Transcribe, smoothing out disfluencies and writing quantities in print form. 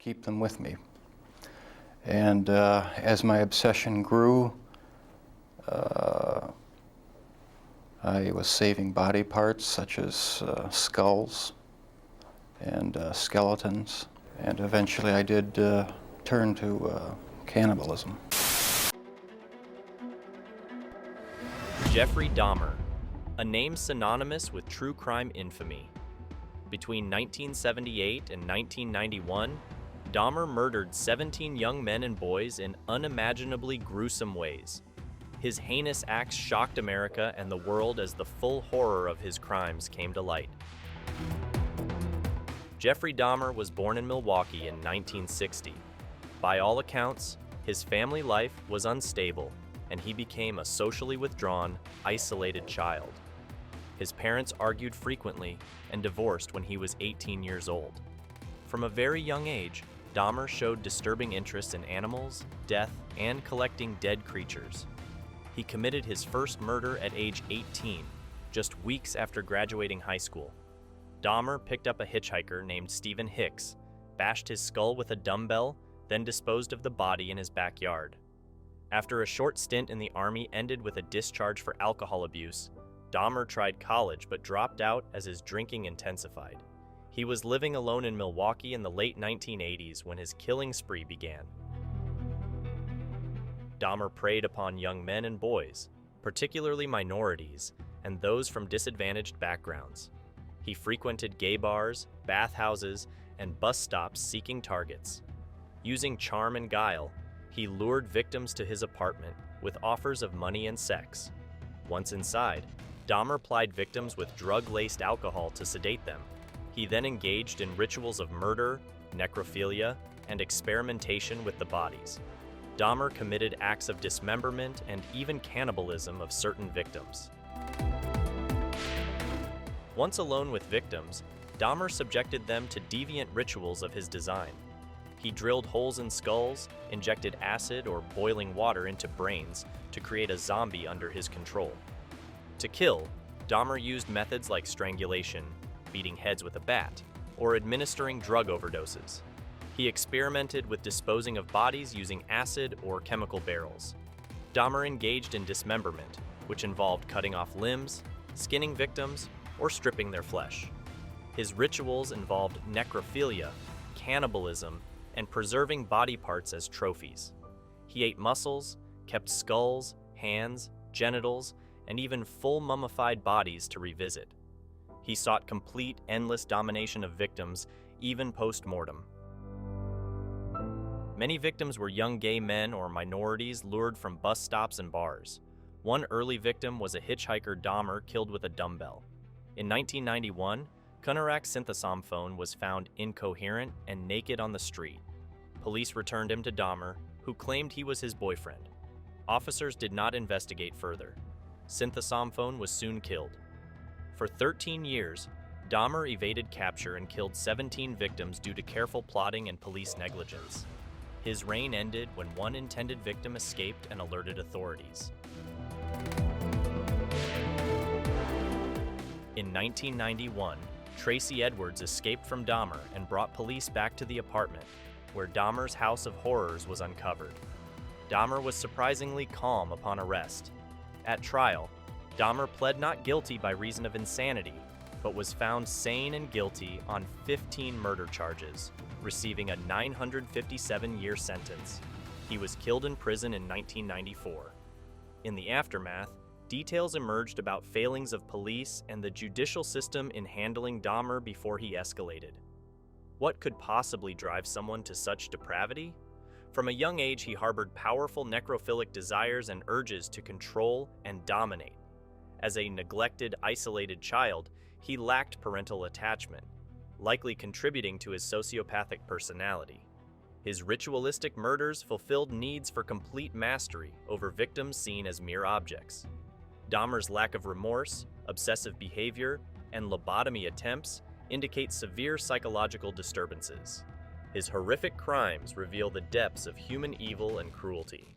keep them with me. And as my obsession grew, I was saving body parts such as skulls and skeletons, and eventually I did turn to cannibalism. Jeffrey Dahmer, a name synonymous with true crime infamy. Between 1978 and 1991, Dahmer murdered 17 young men and boys in unimaginably gruesome ways. His heinous acts shocked America and the world as the full horror of his crimes came to light. Jeffrey Dahmer was born in Milwaukee in 1960. By all accounts, his family life was unstable, and he became a socially withdrawn, isolated child. His parents argued frequently and divorced when he was 18 years old. From a very young age, Dahmer showed disturbing interest in animals, death, and collecting dead creatures. He committed his first murder at age 18, just weeks after graduating high school. Dahmer picked up a hitchhiker named Stephen Hicks, bashed his skull with a dumbbell, then disposed of the body in his backyard. After a short stint in the Army ended with a discharge for alcohol abuse, Dahmer tried college but dropped out as his drinking intensified. He was living alone in Milwaukee in the late 1980s when his killing spree began. Dahmer preyed upon young men and boys, particularly minorities, and those from disadvantaged backgrounds. He frequented gay bars, bathhouses, and bus stops seeking targets. Using charm and guile, he lured victims to his apartment with offers of money and sex. Once inside, Dahmer plied victims with drug-laced alcohol to sedate them. He then engaged in rituals of murder, necrophilia, and experimentation with the bodies. Dahmer committed acts of dismemberment and even cannibalism of certain victims. Once alone with victims, Dahmer subjected them to deviant rituals of his design. He drilled holes in skulls, injected acid or boiling water into brains to create a zombie under his control. To kill, Dahmer used methods like strangulation, beating heads with a bat, or administering drug overdoses. He experimented with disposing of bodies using acid or chemical barrels. Dahmer engaged in dismemberment, which involved cutting off limbs, skinning victims, or stripping their flesh. His rituals involved necrophilia, cannibalism, and preserving body parts as trophies. He ate muscles, kept skulls, hands, genitals, and even full mummified bodies to revisit. He sought complete, endless domination of victims, even post-mortem. Many victims were young gay men or minorities lured from bus stops and bars. One early victim was a hitchhiker Dahmer killed with a dumbbell. In 1991, Kunarak synthesomphone was found incoherent and naked on the street. Police returned him to Dahmer, who claimed he was his boyfriend. Officers did not investigate further. Synthesomphone was soon killed. For 13 years, Dahmer evaded capture and killed 17 victims due to careful plotting and police negligence. His reign ended when one intended victim escaped and alerted authorities. In 1991, Tracy Edwards escaped from Dahmer and brought police back to the apartment, where Dahmer's house of horrors was uncovered. Dahmer was surprisingly calm upon arrest. At trial, Dahmer pled not guilty by reason of insanity, but was found sane and guilty on 15 murder charges, receiving a 957-year sentence. He was killed in prison in 1994. In the aftermath, details emerged about failings of police and the judicial system in handling Dahmer before he escalated. What could possibly drive someone to such depravity? From a young age, he harbored powerful necrophilic desires and urges to control and dominate. As a neglected, isolated child, he lacked parental attachment, likely contributing to his sociopathic personality. His ritualistic murders fulfilled needs for complete mastery over victims seen as mere objects. Dahmer's lack of remorse, obsessive behavior, and lobotomy attempts indicate severe psychological disturbances. His horrific crimes reveal the depths of human evil and cruelty.